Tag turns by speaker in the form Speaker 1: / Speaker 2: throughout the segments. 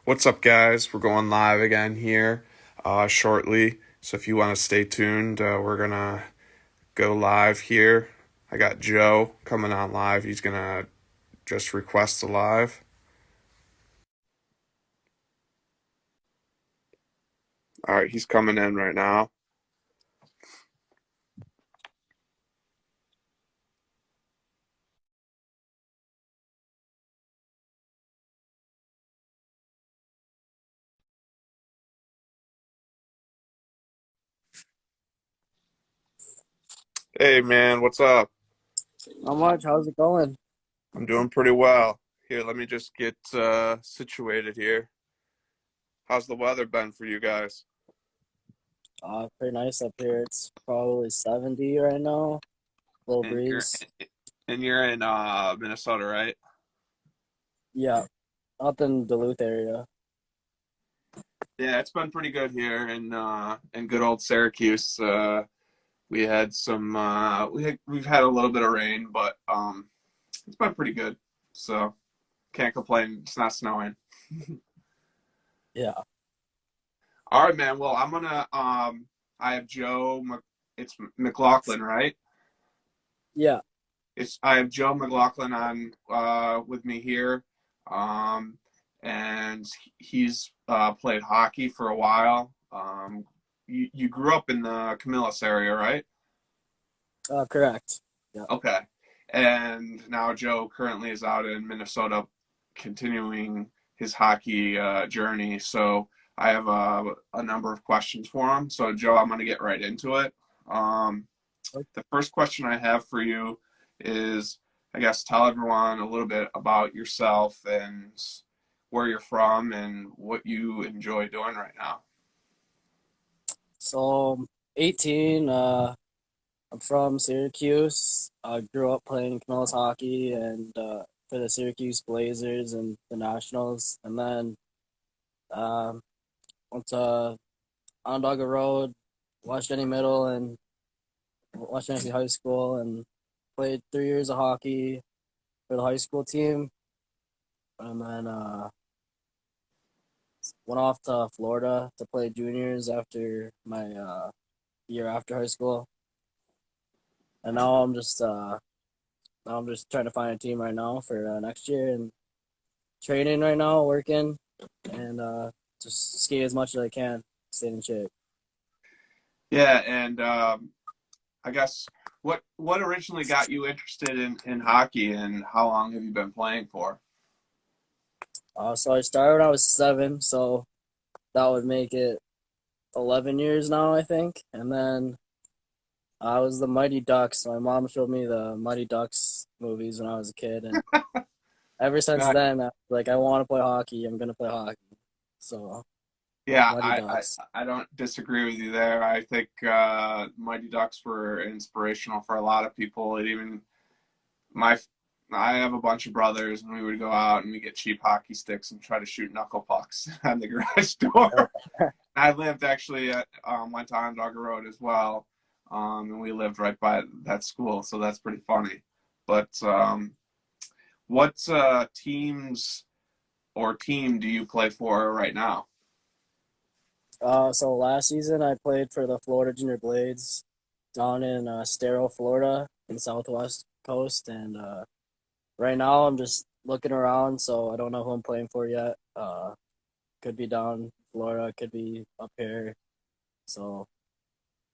Speaker 1: What's up, guys? We're going live again here shortly. So if you want to stay tuned, we're going to go live here. I got Joe coming on live. He's going to just request a live. All right, he's coming in right now. Hey, man, what's up?
Speaker 2: Not much. How's it going?
Speaker 1: I'm doing pretty well. Here, let me just get situated here. How's the weather been for you guys?
Speaker 2: Pretty nice up here. It's probably 70 right now. Little
Speaker 1: And you're
Speaker 2: breeze.
Speaker 1: and you're in Minnesota, right?
Speaker 2: Yeah, up in Duluth area.
Speaker 1: Yeah, it's been pretty good here in good old Syracuse. We had some we've had a little bit of rain, but it's been pretty good. So can't complain. It's not snowing.
Speaker 2: Yeah,
Speaker 1: All right, man. Well, I'm gonna I have it's McLaughlin, right?
Speaker 2: yeah.
Speaker 1: It's I have Joe McLaughlin on with me here. Um and he's played hockey for a while. You grew up in the Camillus area, right?
Speaker 2: Correct. Yeah.
Speaker 1: Okay. And now Joe currently is out in Minnesota continuing his hockey journey. So I have a number of questions for him. So, Joe, I'm going to get right into it. Um, the first question I have for you is, I guess, tell everyone a little bit about yourself and where you're from and what you enjoy doing right now.
Speaker 2: So, 18. I'm from Syracuse. I grew up playing Camillus hockey and for the Syracuse Blazers and the Nationals. And then um, went to Onondaga Road, West Genesee Middle, and West Genesee High School, and played 3 years of hockey for the high school team. And then went off to Florida to play juniors after my year after high school. And now I'm just trying to find a team right now for next year and training right now, working, and just skate as much as I can, stay in shape.
Speaker 1: Yeah, and I guess what originally got you interested in hockey and how long have you been playing for?
Speaker 2: So I started when I was 7, so that would make it 11 years now, I think. And then I was the Mighty Ducks. My mom showed me the Mighty Ducks movies when I was a kid, and ever since
Speaker 1: Uh,
Speaker 2: then, I was like, I want to play hockey. I'm gonna play hockey. So
Speaker 1: yeah,
Speaker 2: Mighty Ducks.
Speaker 1: I don't disagree with you there. I think Mighty Ducks were inspirational for a lot of people. It even my I have a bunch of brothers, and we would go out and we get cheap hockey sticks and try to shoot knuckle pucks on the garage door. I lived actually at went to Onondaga Road as well, and we lived right by that school, so that's pretty funny. But what teams or team do you play for right now?
Speaker 2: So last season I played for the Florida Junior Blades down in Estero, Florida, in Southwest Coast, and right now I'm just looking around, so I don't know who I'm playing for yet. Could be down Florida, could be up here. So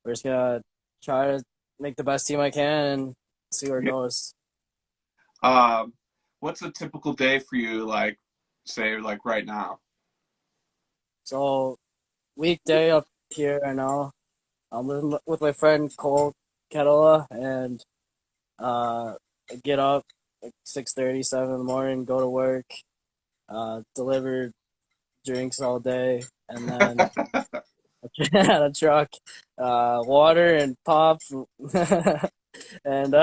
Speaker 2: we're just gonna try to make the best team I can and see where it goes.
Speaker 1: Um, what's a typical day for you, like, say, like right now?
Speaker 2: So weekday up here right now, I'm living with my friend Cole Ketela, and I get up like 6:30, 7 in the morning, go to work, deliver drinks all day, and then at a truck, water and pop, and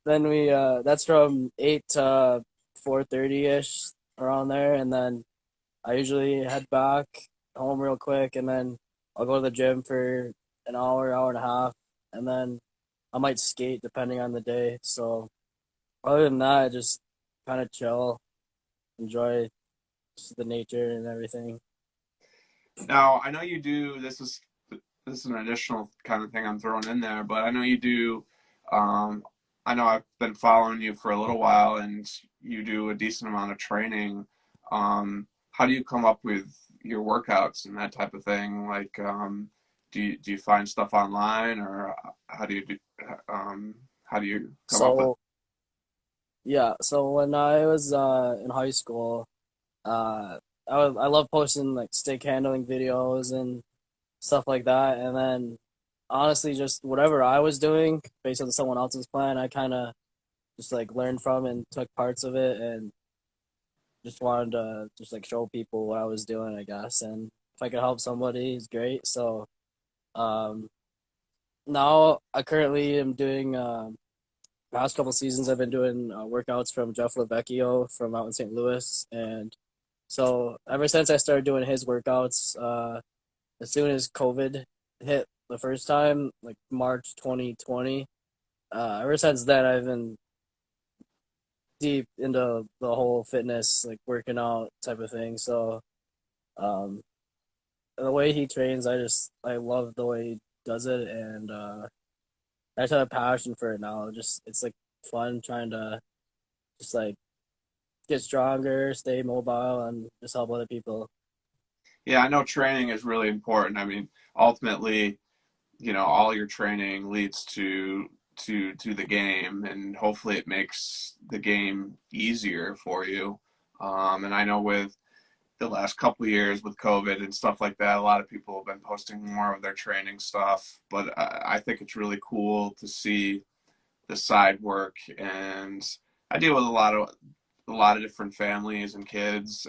Speaker 2: then we that's from 8 to 4:30 ish around there, and then I usually head back home real quick, and then I'll go to the gym for an hour, hour and a half, and then I might skate depending on the day. So other than that, I just kind of chill, enjoy just the nature and everything.
Speaker 1: Now, I know you do. This is an additional kind of thing I'm throwing in there, but I know you do. Um, I know I've been following you for a little while, and you do a decent amount of training. How do you come up with your workouts and that type of thing? Like, do you find stuff online, or how do you do? How do you come up with?
Speaker 2: So yeah, so when I was in high school, uh, I love posting like stick handling videos and stuff like that, and then honestly, just whatever I was doing based on someone else's plan, I kind of just like learned from and took parts of it, and just wanted to just like show people what I was doing, I guess, and if I could help somebody, it's great. So um, now I currently am doing past couple seasons I've been doing workouts from Jeff Lavecchio from out in St. Louis, and so ever since I started doing his workouts, as soon as COVID hit the first time, like March 2020, ever since then I've been deep into the whole fitness, like working out type of thing. So um, the way he trains, I love the way he does it, and I just have a passion for it now. Just it's like fun trying to just like get stronger, stay mobile, and just help other people.
Speaker 1: Yeah, I know training is really important. I mean, ultimately, all your training leads to the game, and hopefully it makes the game easier for you. And I know with the last couple of years with COVID and stuff like that, a lot of people have been posting more of their training stuff. But I think it's really cool to see the side work, and I deal with a lot of different families and kids,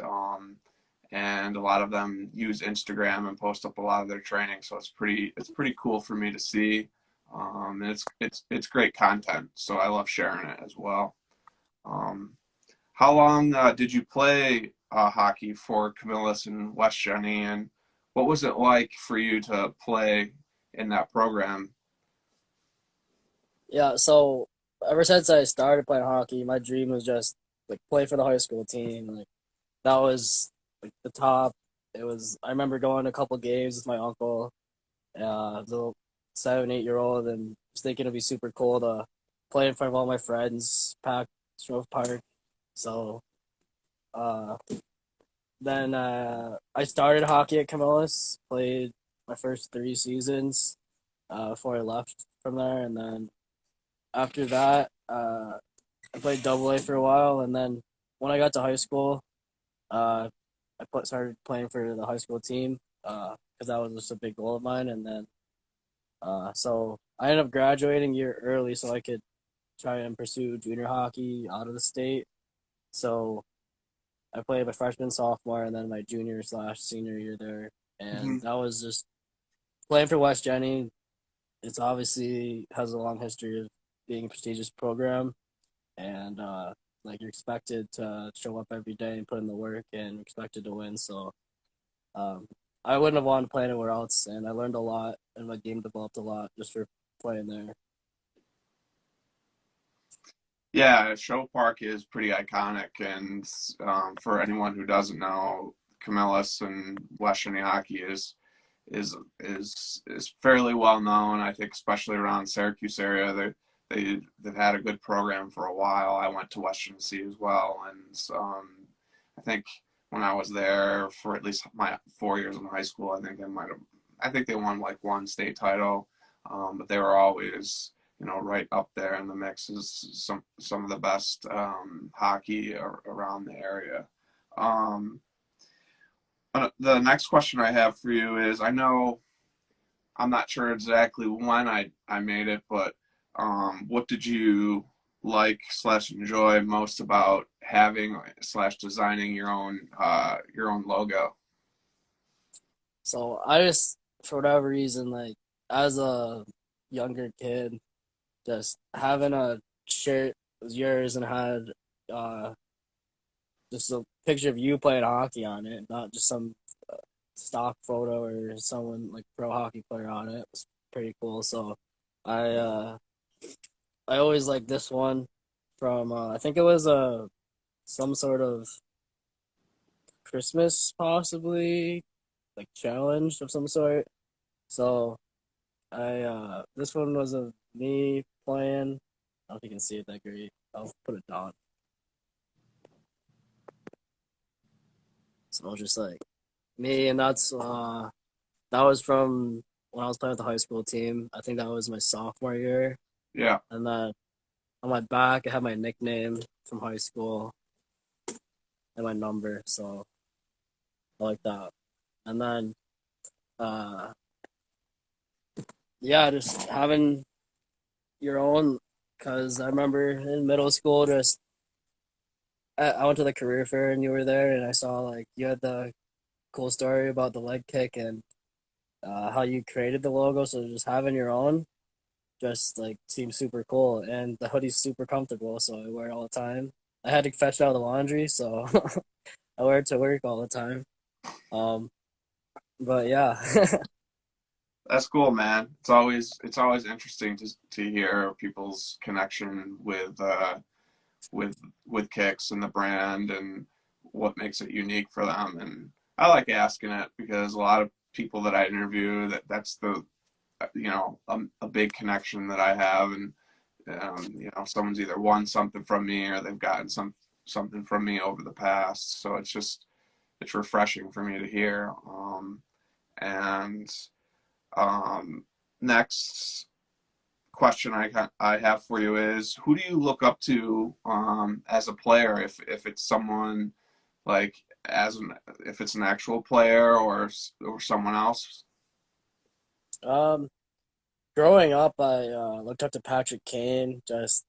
Speaker 1: and a lot of them use Instagram and post up a lot of their training. So it's pretty cool for me to see, and it's great content. So I love sharing it as well. Um, how long did you play hockey for Camillus and West Genesee, and what was it like for you to play in that program?
Speaker 2: Yeah, so ever since I started playing hockey, my dream was just like play for the high school team. Like that was like the top. It was. I remember going to a couple games with my uncle, little 7, 8 year old, and just thinking it'd be super cool to play in front of all my friends, pack Stroke Park. So uh, then I started hockey at Camillus, played my first 3 seasons before I left from there, and then after that, I played Double A for a while, and then when I got to high school, uh, started playing for the high school team because that was just a big goal of mine, and then so I ended up graduating a year early so I could try and pursue junior hockey out of the state. So I played my freshman, sophomore, and then my junior slash senior year there,
Speaker 1: Mm-hmm.
Speaker 2: and that was just playing for West Genny. It's obviously has a long history of being a prestigious program, and like you're expected to show up every day and put in the work, and you're expected to win. So um, I wouldn't have wanted to play anywhere else, and I learned a lot, and my game developed a lot just for playing there.
Speaker 1: Yeah, Show Park is pretty iconic, and for anyone who doesn't know, Camillus and West Genesee hockey is fairly well known. I think, especially around Syracuse area, they've had a good program for a while. I went to West Genesee as well, and I think when I was there for at least my 4 years in high school, I think they won like one state title, but they were always right up there in the mix as some of the best hockey around the area. Um, the next question I have for you is, I know I'm not sure exactly when I made it, but what did you like slash enjoy most about having slash designing your own logo?
Speaker 2: So I just, for whatever reason, like as a younger kid, just having a shirt was yours and had uh, just a picture of you playing hockey on it, not just some stock photo or someone like pro hockey player on it. It was pretty cool. So I uh, I always like this one from I think it was some sort of Christmas possibly, like challenge of some sort. So I this one was of me playing. I don't know if you can see it that great. I'll put it down. So just like me, and that was from when I was playing with the high school team. I think that was my sophomore year,
Speaker 1: Yeah.
Speaker 2: and then on my back I had my nickname from high school and my number. So I like that. And then uh yeah, just having your own. Because I remember in middle school, just I went to the career fair and you were there, and I saw like you had the cool story about the leg kick and how you created the logo. So just having your own just like seems super cool, and the hoodie's super comfortable, so I wear it all the time. I had to fetch it out of the laundry, so I wear it to work all the time. Um, but yeah,
Speaker 1: That's cool, man. It's always interesting to hear people's connection with with kicks and the brand and what makes it unique for them. And I like asking it because a lot of people that I interview, that's the a big connection that I have. And someone's either won something from me or they've gotten something from me over the past. So it's refreshing for me to hear. And um, Next question I have for you is, who do you look up to as a player? If it's someone like if it's an actual player or someone else.
Speaker 2: um, growing up, I looked up to Patrick Kane. Just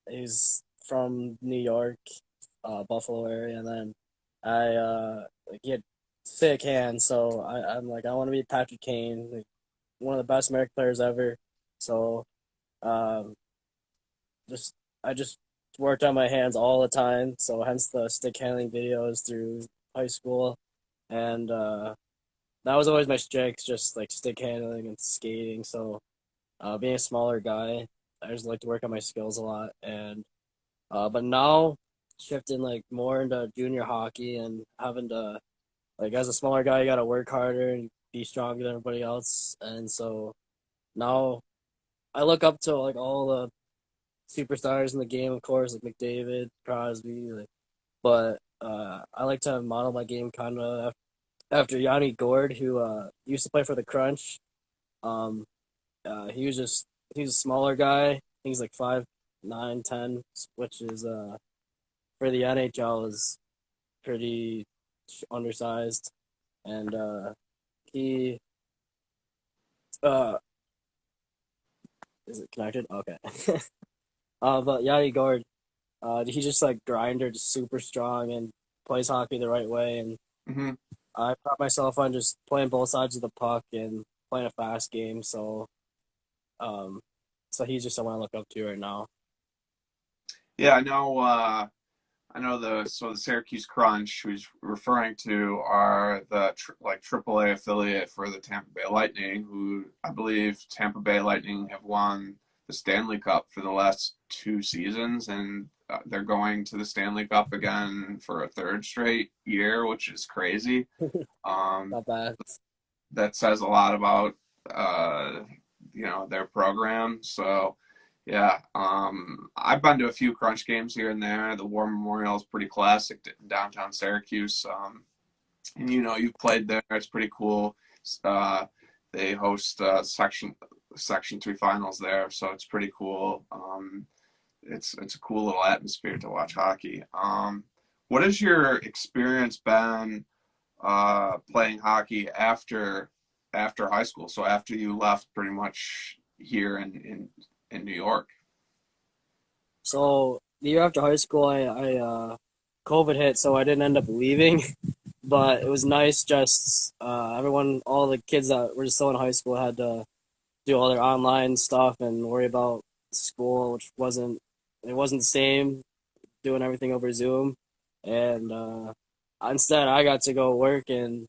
Speaker 2: he's from New York, Buffalo area, and then I like he had sick hands, so I'm like I want to be Patrick Kane, like, one of the best American players ever. So um, just I just worked on my hands all the time, so hence the stick handling videos through high school, and that was always my strength, just like stick handling and skating. So being a smaller guy, I just like to work on my skills a lot, and but now shifting like more into junior hockey and having to like as a smaller guy, you got to work harder and be stronger than everybody else, and so now I look up to like all the superstars in the game, of course, like McDavid, Crosby, like, but I like to model my game kind of after Yanni Gord, who used to play for the Crunch. Um, he was just he's a smaller guy. He's like 5'9", 10", which is for the NHL is pretty undersized, and he uh is it connected? Okay. But Yanni Gord, he's just like grinder, just super strong and plays hockey the right way. And
Speaker 1: Hmm.
Speaker 2: I pride myself on just playing both sides of the puck and playing a fast game. Um, so he's just someone I look up to right now.
Speaker 1: Yeah, I know. The Syracuse Crunch, who's referring to, are the like AAA affiliate for the Tampa Bay Lightning, who I believe Tampa Bay Lightning have won the Stanley Cup for the last 2 seasons, and they're going to the Stanley Cup again for a third straight year, which is crazy. Um,
Speaker 2: Not bad.
Speaker 1: that says a lot about uh, their program. So yeah, I've been to a few Crunch games here and there. The War Memorial is pretty classic in downtown Syracuse. And you've played there. It's pretty cool. Uh, they host Section 3 finals there, so it's pretty cool. It's a cool little atmosphere to watch hockey. What has your experience been playing hockey after high school? So after you left, pretty much here in New York.
Speaker 2: So the year after high school, I COVID hit, so I didn't end up leaving. But it was nice. Just everyone, all the kids that were still in high school had to do all their online stuff and worry about school, which wasn't the same doing everything over Zoom. And instead, I got to go work and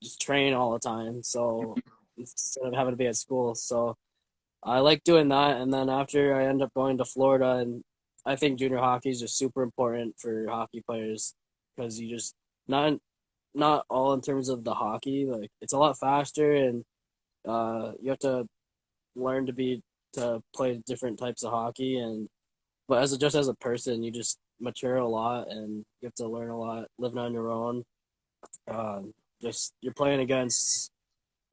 Speaker 2: just train all the time. So instead of having to be at school, so I like doing that. And then after I end up going to Florida, and I think junior hockey is just super important for hockey players because you just not not all in terms of the hockey. Like it's a lot faster, and you have to learn to play different types of hockey. And but just as a person, you just mature a lot, and you have to learn a lot living on your own. Just you're playing against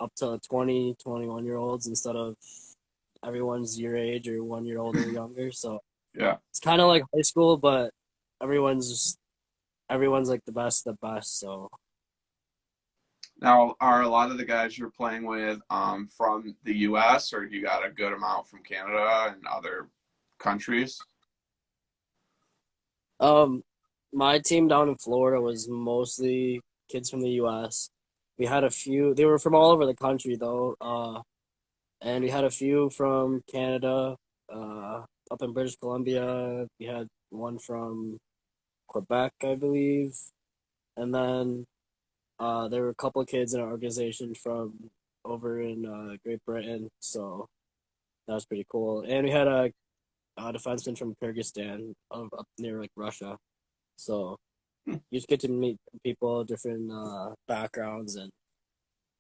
Speaker 2: up to 20, 21 year olds instead of everyone's your age or 1 year older or younger. So
Speaker 1: Yeah.
Speaker 2: it's kind of like high school, but everyone's just everyone's like the best. So
Speaker 1: Now, are a lot of the guys you're playing with from the U.S. or you got a good amount from Canada and other countries?
Speaker 2: um, my team down in Florida was mostly kids from the U.S. We had a few. They were from all over the country though. And we had a few from Canada. Up in British Columbia, we had one from Quebec, I believe, and then there were a couple of kids in our organization from over in Great Britain, so that was pretty cool. And we had a defenseman from Kyrgyzstan, up near like Russia. So you just get to meet people, different backgrounds, and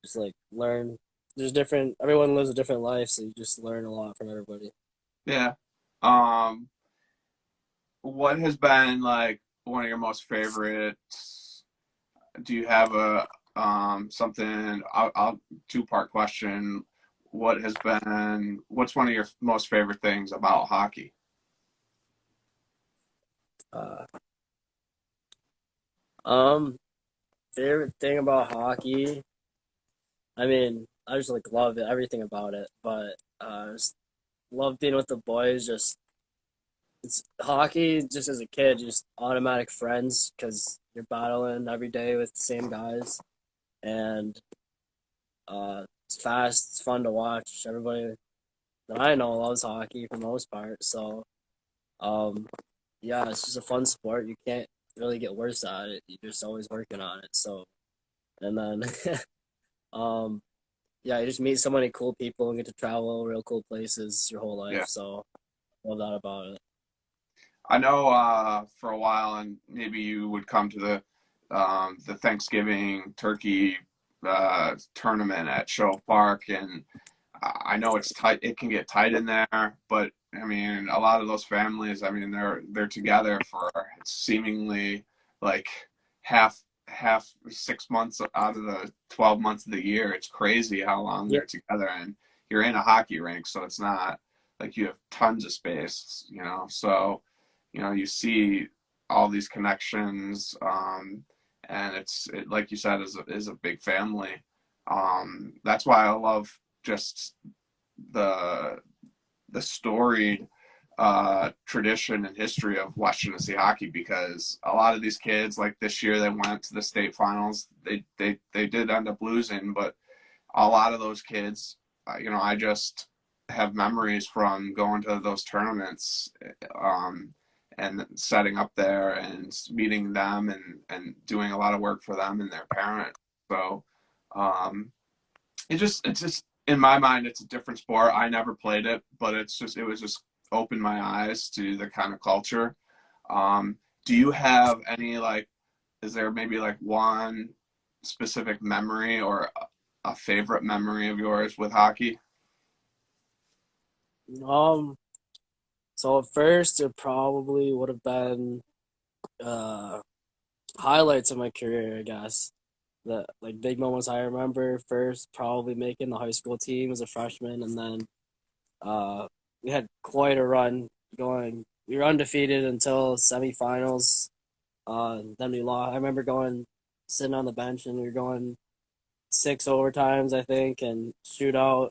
Speaker 2: just like learn. There's different. Everyone lives a different life, so you just learn a lot from everybody.
Speaker 1: Yeah. Um, what has been like one of your most favorites? Do you have a something? I'll two-part question. What's one of your most favorite things about hockey?
Speaker 2: Uh, um, Favorite thing about hockey. I mean, I just like love it, everything about it. But just love being with the boys. Just it's hockey. Just as a kid, just automatic friends because you're battling every day with the same guys, and it's fast. It's fun to watch. Everybody that I know loves hockey for the most part. So um, yeah, it's just a fun sport. You can't really get worse at it. You're just always working on it. So and then um, yeah, you just meet so many cool people and get to travel real cool places your whole life.
Speaker 1: Yeah.
Speaker 2: So love that about it.
Speaker 1: I know for a while, and maybe you would come to the Thanksgiving turkey tournament at Show Park, and I know it's tight. It can get tight in there, but I mean, a lot of those families, I mean, they're together for seemingly like half 6 months out of the 12 months of the year. It's crazy how long
Speaker 2: Yeah,
Speaker 1: they're together, and you're in a hockey rink, so it's not like you have tons of space, So, you see all these connections, and like you said, is a big family. That's why I love just the the storied tradition and history of West Genesee hockey, because a lot of these kids, like this year, they went to the state finals. They did end up losing, but a lot of those kids, I just have memories from going to those tournaments, um, and setting up there and meeting them and doing a lot of work for them and their parents. So um, it's just in my mind, it's a different sport. I never played it, but it was just opened my eyes to the kind of culture. Do you have any like, is there maybe like one specific memory or a favorite memory of yours with hockey?
Speaker 2: Um. So at first, it probably would have been uh highlights of my career, I guess. The like big moments I remember first, probably making the high school team as a freshman, and then uh we had quite a run going. We were undefeated until semifinals. Then we lost. I remember going sitting on the bench, and we were going six overtimes, I think, and shootout,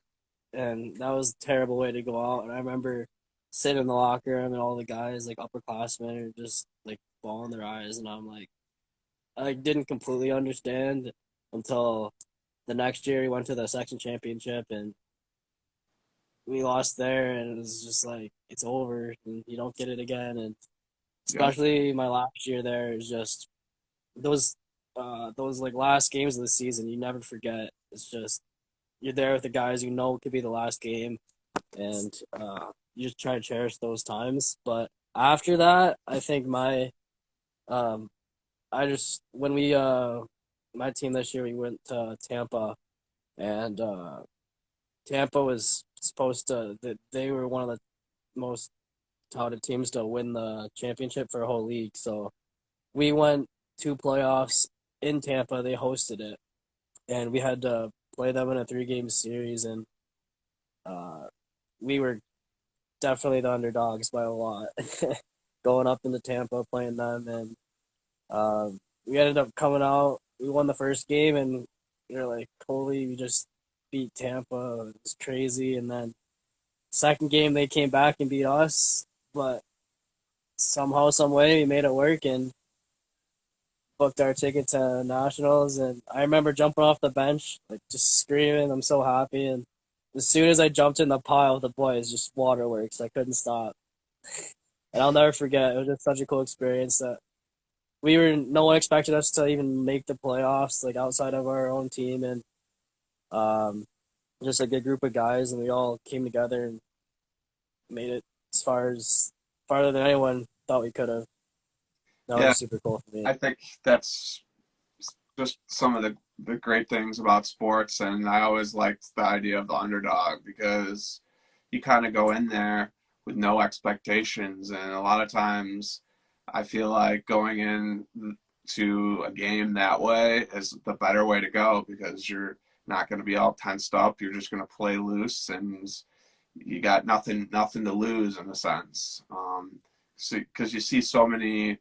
Speaker 2: and that was a terrible way to go out. And I remember sitting in the locker room, and all the guys, like upperclassmen, are just like bawling their eyes, and I'm like, I didn't completely understand until the next year we went to the section championship, and we lost there, and it was just like it's over, and you don't get it again. And
Speaker 1: Yeah,
Speaker 2: especially my last year there is just those those like last games of the season you never forget. It's just you're there with the guys you know it could be the last game, and you just try to cherish those times. But after that, I think my um I just when we my team this year, we went to Tampa, and Tampa was supposed to that they were one of the most touted teams to win the championship for a whole league. So we went two playoffs in Tampa. They hosted it, and we had to play them in a 3-game series, and uh, we were definitely the underdogs by a lot. Going up into Tampa, playing them, and we ended up coming out. We won the first game, and we were like, "Holy, we just beat Tampa! It was crazy." And then second game, they came back and beat us, but somehow, some way, we made it work and booked our ticket to nationals. And I remember jumping off the bench, like just screaming, "I'm so happy!" And as soon as I jumped in the pile with the boys, just waterworks. I couldn't stop, and I'll never forget. It was just such a cool experience that no one expected us to even make the playoffs, like outside of our own team, and um, just a good group of guys, and we all came together and made it as farther than anyone thought we could have. That
Speaker 1: Yeah,
Speaker 2: was super cool for me.
Speaker 1: I think that's just some of the great things about sports, and I always liked the idea of the underdog because you kind of go in there with no expectations, and a lot of times I feel like going in to a game that way is the better way to go because you're not going to be all tensed up. You're just going to play loose, and you got nothing to lose in a sense. So because you see so many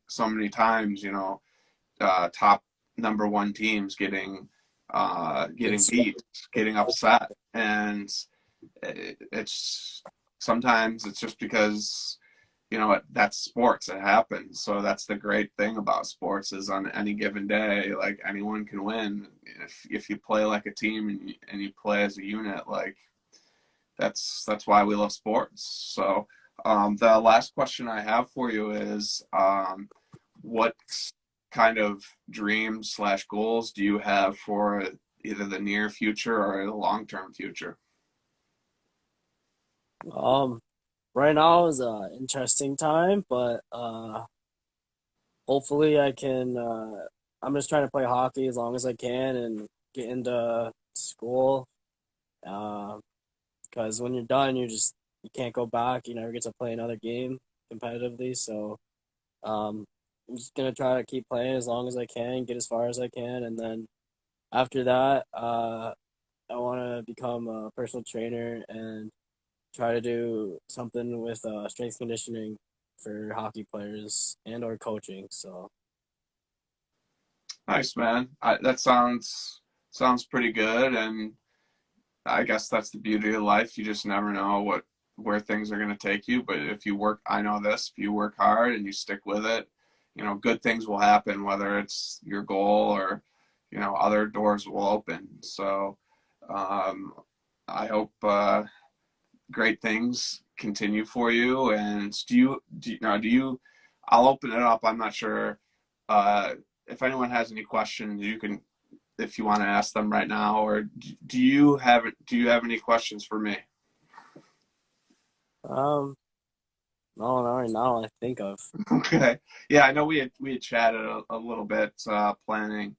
Speaker 1: times, top number one teams getting
Speaker 2: It's
Speaker 1: beat, getting upset, and it's sometimes it's just because that's sports. It happens. So that's the great thing about sports is on any given day, like anyone can win if you play like a team and you play as a unit. Like that's why we love sports. So the last question I have for you is what kind of dreams slash goals do you have for either the near future or the long term future?
Speaker 2: um right now is an interesting time, but hopefully I can. I'm just trying to play hockey as long as I can and get into school. Uh, because when you're done, you can't go back. You never get to play another game competitively. So um, I'm just gonna try to keep playing as long as I can, get as far as I can, and then after that, I want to become a personal trainer and try to do something with strength conditioning for hockey players and or coaching. So
Speaker 1: Nice, man. That sounds pretty good, and I guess that's the beauty of life. You just never know where things are going to take you. But if you work, I know this. If you work hard and you stick with it, good things will happen. Whether it's your goal or other doors will open. So um, I hope great things continue for you. And do you? I'll open it up. I'm not sure uh, if anyone has any questions. You can if you want to ask them right now, or do you have any questions for me?
Speaker 2: um, no, not right now I think of.
Speaker 1: Okay. Yeah, I know we had chatted a little bit planning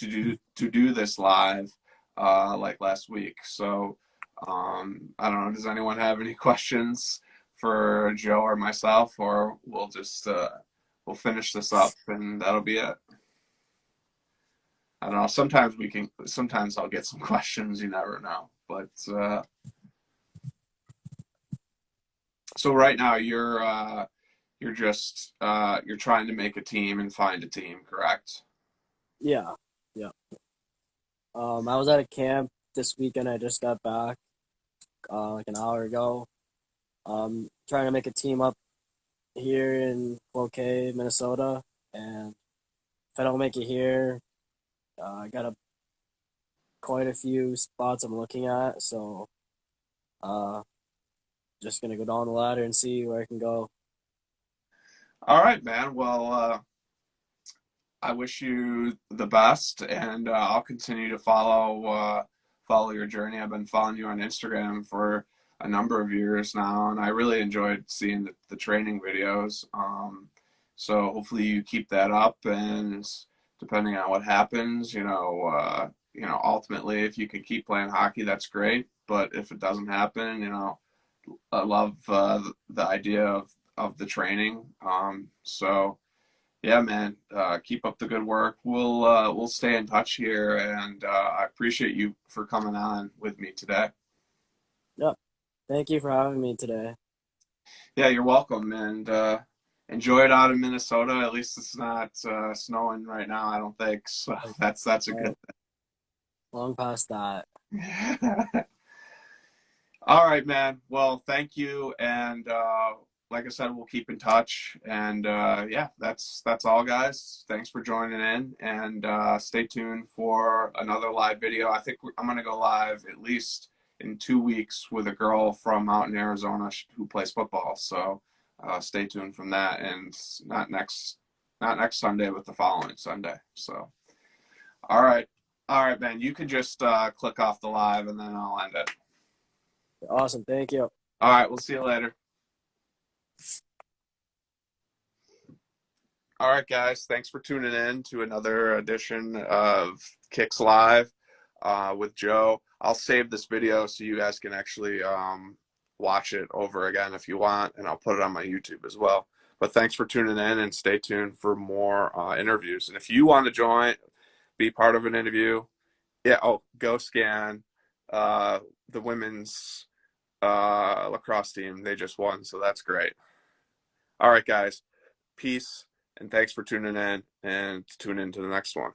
Speaker 1: to do this live like last week. So I don't know. Does anyone have any questions for Joe or myself, or we'll finish this up and that'll be it. I don't know. Sometimes I'll get some questions. You never know. But so right now you're just you're trying to make a team and find a team, correct?
Speaker 2: Yeah, yeah. I was at a camp this weekend. I just got back like an hour ago. Trying to make a team up here in Cloquet, Minnesota, and if I don't make it here, I got quite a few spots I'm looking at. So, uh, just gonna go down the ladder and see where I can go.
Speaker 1: All right, man. Well, I wish you the best, and I'll continue to follow your journey. I've been following you on Instagram for a number of years now, and I really enjoyed seeing the training videos. So hopefully you keep that up, and depending on what happens. Ultimately, if you can keep playing hockey, that's great. But if it doesn't happen, I love the idea of the training. So yeah, man, keep up the good work. We'll stay in touch here, and I appreciate you for coming on with me today.
Speaker 2: Yep. Thank you for having me today.
Speaker 1: Yeah, you're welcome, and enjoy it out in Minnesota. At least it's not snowing right now, I don't think. So that's a good
Speaker 2: Long past that.
Speaker 1: thing. All right, man. Well, thank you, and like I said, we'll keep in touch. And yeah, that's all, guys. Thanks for joining in, and stay tuned for another live video. I think I'm gonna go live at least in 2 weeks with a girl from out in Arizona who plays football. So stay tuned from that, and not next Sunday, but the following Sunday. So all right, all right, man. You can just click off the live, and then I'll end it.
Speaker 2: Awesome. Thank you.
Speaker 1: All right, we'll see you later. All right, guys. Thanks for tuning in to another edition of Kicks Live with Joe. I'll save this video so you guys can actually watch it over again if you want, and I'll put it on my YouTube as well. But thanks for tuning in, and stay tuned for more interviews. And if you want to join, be part of an interview, yeah, go scan the women's lacrosse team. They just won, so that's great. All right, guys. Peace, and thanks for tuning in, and tune in to the next one.